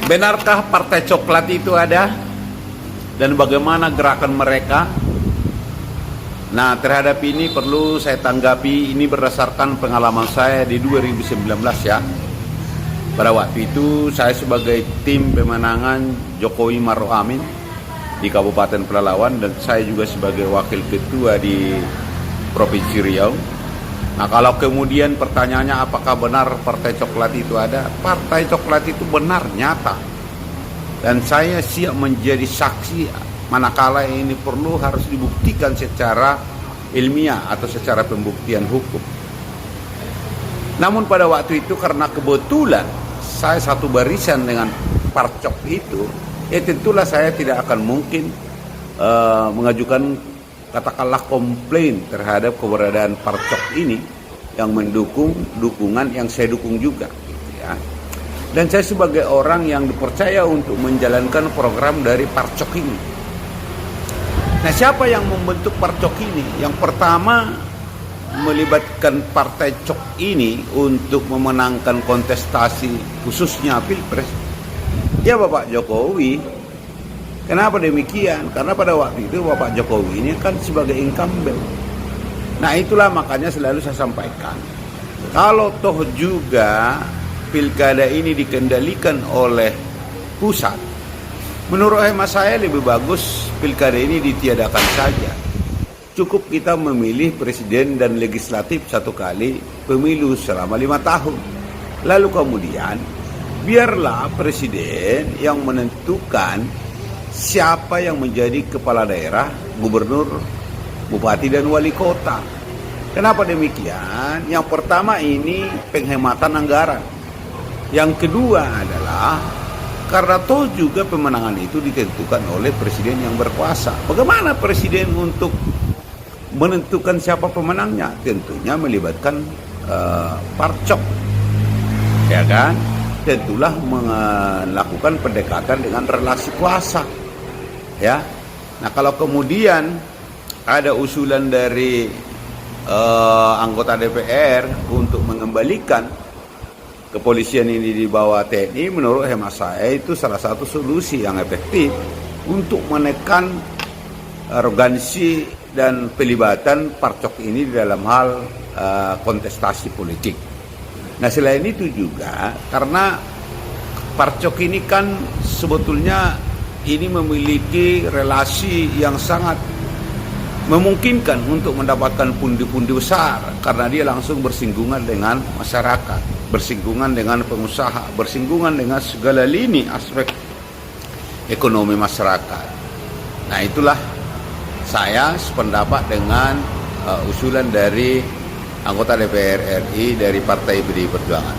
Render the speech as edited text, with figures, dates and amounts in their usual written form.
Benarkah Partai Coklat itu ada? Dan bagaimana gerakan mereka? Nah, terhadap ini perlu saya tanggapi, ini berdasarkan pengalaman saya di 2019 ya. Pada waktu itu saya sebagai tim pemenangan Jokowi Maruf Amin di Kabupaten Pelalawan, dan saya juga sebagai wakil ketua di Provinsi Riau. Nah, kalau kemudian pertanyaannya apakah benar Partai Coklat itu ada? Partai Coklat itu benar, nyata. Dan saya siap menjadi saksi manakala ini perlu harus dibuktikan secara ilmiah atau secara pembuktian hukum. Namun pada waktu itu karena kebetulan saya satu barisan dengan Parcok itu, tentulah saya tidak akan mungkin mengajukan katakanlah komplain terhadap keberadaan Parcok ini yang mendukung dukungan yang saya dukung juga, gitu ya. Dan saya sebagai orang yang dipercaya untuk menjalankan program dari Parcok ini. Nah, siapa yang membentuk Parcok ini? Yang pertama melibatkan Partai Cok ini untuk memenangkan kontestasi khususnya Pilpres, ya Bapak Jokowi. Kenapa demikian? Karena pada waktu itu Bapak Jokowi ini kan sebagai incumbent. Nah, itulah makanya selalu saya sampaikan, kalau toh juga pilkada ini dikendalikan oleh pusat, menurut hemat saya lebih bagus pilkada ini ditiadakan saja. Cukup kita memilih presiden dan legislatif satu kali pemilu selama 5 tahun. Lalu kemudian biarlah presiden yang menentukan siapa yang menjadi kepala daerah, gubernur, bupati dan wali kota. Kenapa demikian? Yang pertama ini penghematan anggaran. Yang kedua adalah karena toh juga pemenangan itu ditentukan oleh presiden yang berkuasa. Bagaimana presiden untuk menentukan siapa pemenangnya? Tentunya melibatkan Parcok, ya kan? Tentulah melakukan pendekatan dengan relasi kuasa, ya. Nah, kalau kemudian ada usulan dari anggota DPR untuk mengembalikan kepolisian ini di bawah TNI, menurut hemat saya itu salah satu solusi yang efektif untuk menekan arogansi dan pelibatan Parcok ini di dalam hal kontestasi politik. Nah, selain itu juga karena Parcok ini kan sebetulnya ini memiliki relasi yang sangat memungkinkan untuk mendapatkan pundi-pundi besar karena dia langsung bersinggungan dengan masyarakat, bersinggungan dengan pengusaha, bersinggungan dengan segala lini aspek ekonomi masyarakat. Nah, itulah saya sependapat dengan usulan dari anggota DPR RI dari Partai PDI Perjuangan.